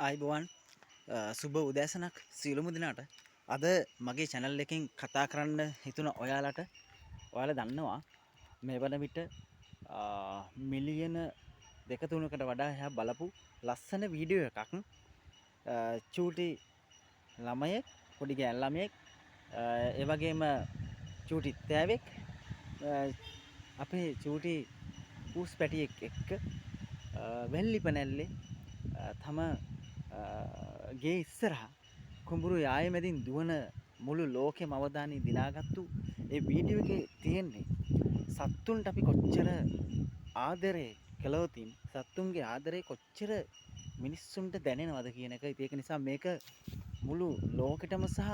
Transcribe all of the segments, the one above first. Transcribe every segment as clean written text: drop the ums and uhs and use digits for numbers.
ආයිබෝවන් සුබ උදෑසනක් සියලුම දෙනාට. අද මගේ channel එකකින් කතා කරන්න හිතුණ ඔයාලා දන්නවා මේ වන විට මිලියන 2-3කට වඩා එහා බලපු ලස්සන වීඩියෝ එකක් චූටි ළමයෙක් පොඩි ගෑන් ළමයෙක් ඒ වගේම චූටි තෑවෙක් අපේ චූටි ඌස් පැටියෙක් එක්ක වැල්ලි පැනැල්ලේ තම ගේ ඉස්සරහා කුඹුරු යාය මැදින් දුවන මුළු ලෝකෙම අවධානය දිනාගත්තු ඒ වීඩියෝ එකේ තියෙන්නේ සත්තුන්ට අපි කොච්චර ආදරේ කළොතින් සත්තුන්ගේ ආදරේ කොච්චර මිනිස්සුන්ට දැනෙනවද කියන එක. ඒක නිසා මේක මුළු ලෝකෙටම සහ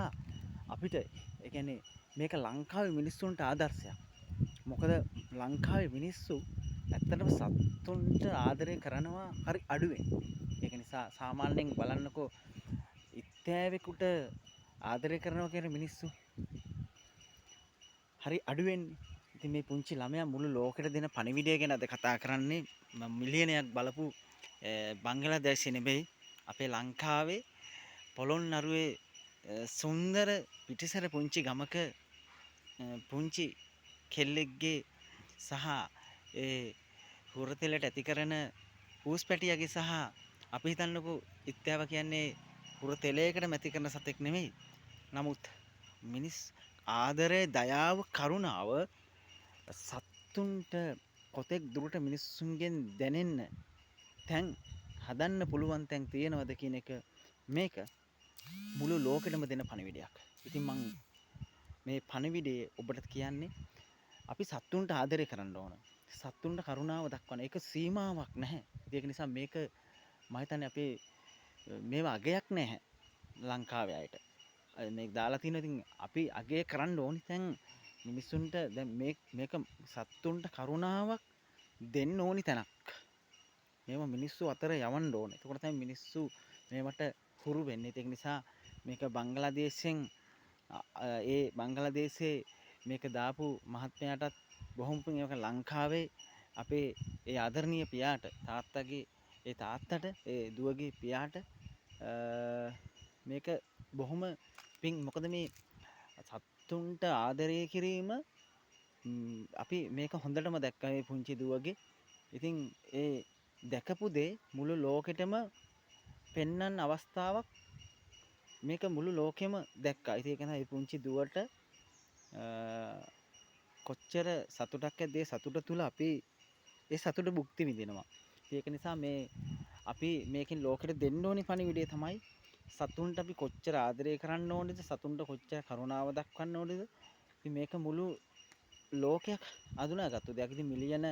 අපිට ඒ කියන්නේ මේක ලංකාවේ මිනිස්සුන්ට ආදර්ශයක්. මොකද ලංකාවේ මිනිස්සු ඇත්තටම සත්තුන්ට ආදරය කරනවා හරි අඩුවෙන්. ඒක නිසා සාමාන්‍යයෙන් බලන්නකෝ ඉත්තෑවෙකුට ආදරය කරනවා කියන මිනිස්සු හරි අඩුවෙන්නේ. ඉතින් මේ පුංචි ළමයා මුළු ලෝකෙට දෙන පණිවිඩය ගැන අද කතා කරන්නේ. මිලියනයක් බලපු බංගලාදේශේ නෙමෙයි අපේ ලංකාවේ පොළොන්නරුවේ සුන්දර පිටිසර පුංචි ගමක පුංචි කෙල්ලෙක්ගේ සහ ඒ හුරතෙලට ඇති කරන ඌස් පැටියාගේ සහ අපි හිතන්නකෝ ඉත්තෑව කියන්නේ හුරතෙලයකට මැති කරන සතෙක් නෙමෙයි. නමුත් මිනිස් ආදරය, දයාව, කරුණාව සත්තුන්ට කොතෙක් දුරට මිනිස්සුන්ගෙන් දැනෙන්න තැන් හදන්න පුළුවන් තැන් තියෙනවද කියන එක මේක මුළු ලෝකෙටම දෙන පණිවිඩයක්. ඉතින් මං මේ පණිවිඩයේ ඔබට කියන්නේ අපි සත්තුන්ට ආදරය කරන්න ඕන. සත්තුන්ට කරුණාව දක්වන්න. ඒක සීමාවක් නැහැ. ඒක නිසා මේක මම හිතන්නේ අපේ මේවා අගයක් නැහැ ලංකාවේ අයට. මේක දාලා තියෙනවා. ඉතින් අපි අගය කරන්න ඕනි තැන් මිනිස්සුන්ට දැන් මේක සත්තුන්ට කරුණාවක් දෙන්න ඕනි තැනක්. මේව මිනිස්සු අතර යවන්න ඕනේ. එතකොට තමයි මිනිස්සු මේවට හුරු වෙන්නේ. ඒක නිසා මේක බංගලාදේශයෙන් ඒ බංගලාදේශේ මේක දාපු මහත්මයාටත් බොහොම පිං. ඒක ලංකාවේ අපේ ඒ ආදරණීය පියාට තාත්තගේ ඒ තාත්තට ඒ දුවගේ පියාට මේක බොහොම පිං. මොකද මේ සත්තුන්ට ආදරය කිරීම අපි මේක හොඳටම දැක්කා මේ පුංචි දුවගේ. ඉතින් ඒ දැකපු දේ මුළු ලෝකෙටම පෙන්වන්න අවස්ථාවක් මේක මුළු ලෝකෙම දැක්කා. ඉතින් ඒක තමයි පුංචි දුවට කොච්චර සතුටක් ඇද්ද. ඒ සතුට තුල අපි ඒ සතුට භුක්ති විඳිනවා. ඒක නිසා මේ අපි මේකෙන් ලෝකෙට දෙන්න ඕනි පණිවිඩය තමයි සතුන්ට අපි කොච්චර ආදරය කරන්න ඕනේද, සතුන්ට කොච්චර කරුණාව දක්වන්න ඕනේද. ඉතින් මේක මුළු ලෝකයක් අඳුනාගත්තු දෙයක්. ඉතින් මිලියන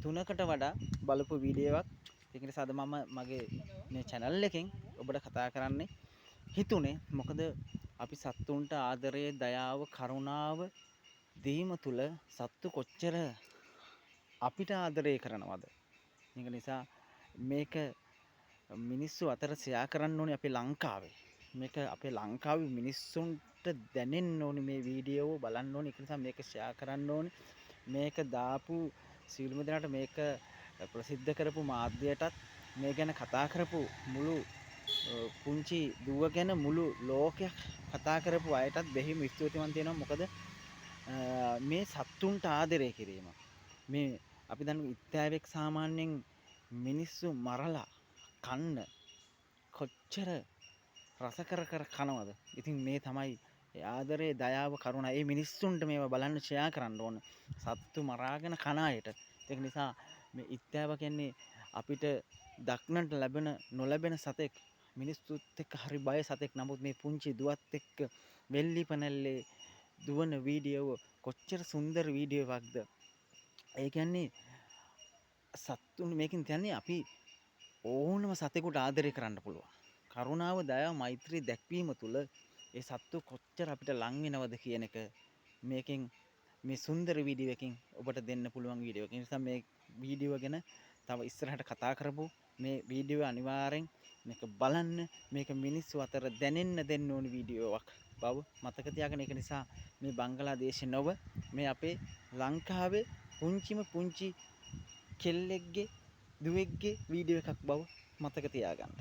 3කට වඩා බලපු වීඩියෝ එකක්. ඒක නිසා අද මම මගේ මේ channel එකෙන් ඔබට කතා කරන්න හිතුනේ. මොකද අපි සත්තුන්ට ආදරය, දයාව, කරුණාව දීම තුල සත්තු කොච්චර අපිට ආදරය කරනවද. ඒක නිසා මේක මිනිස්සු අතර ෂෙයා කරන්න ඕනේ අපේ ලංකාවේ. මේක අපේ ලංකාවේ මිනිස්සුන්ට දැනෙන්න ඕනේ. මේ වීඩියෝ බලන්න ඕනේ. ඒක නිසා මේක ෂෙයා කරන්න ඕනේ. මේක දාපු සියලුම දෙනාට, මේක ප්‍රසිද්ධ කරපු මාධ්‍යයටත්, මේ ගැන කතා කරපු මුළු පුංචි දුව ගැන මුළු ලෝකයක් කතා කරපු අයටත් බෙහෙම ස්තුතිවන්ත වෙනවා. මොකද මේ සත්තුන්ට ආදරය කිරීම. මේ අපි දන්න ඉත්තෑවෙක් සාමාන්‍යයෙන් මිනිස්සු මරලා කන්න කොච්චර රස කර කනවද. ඉතින් මේ තමයි ආදරේ, දයාව, කරුණා. මේ මිනිස්සුන්ට මේවා බලන්න ෂෙයා කරන්න ඕන. සත්තු මරාගෙන කන අයට. ඒක නිසා මේ ඉත්තෑව කියන්නේ අපිට දක්නට නොලැබෙන සතෙක්. මිනිස්සුත් එක්ක හරි බය සතෙක්. නමුත් මේ පුංචි දුවත් එක්ක වෙල්ලි පැනල්ලේ දුවන වීඩියෝ කොච්චර සුන්දර වීඩියෝ එකක්ද. ඒ කියන්නේ සත්තුන් මේකෙන් කියන්නේ අපි ඕනම සතෙකුට ආදරය කරන්න පුළුවන්. කරුණාව, දයාව, මෛත්‍රිය දැක්වීම තුළ ඒ සත්තු කොච්චර අපිට ලං වෙනවද කියන එක මේකෙන් මේ සුන්දර වීඩියෝ එකකින් ඔබට දෙන්න පුළුවන් වීඩියෝ එකක්. ඒ නිසා මේ වීඩියෝ ගැන තව ඉස්සරහට කතා කරමු. මේ වීඩියෝ අනිවාර්යෙන් මේක බලන්න. මේක මිනිස්සු අතර දැනෙන්න දෙන්න ඕනි වීඩියෝ එකක් බව මතක තියාගන්න. ඒක නිසා මේ බංගලාදේශේ නොව මේ අපේ ලංකාවේ පුංචිම පුංචි කෙල්ලෙක්ගේ දුවෙක්ගේ වීඩියෝ එකක් බව මතක තියාගන්න.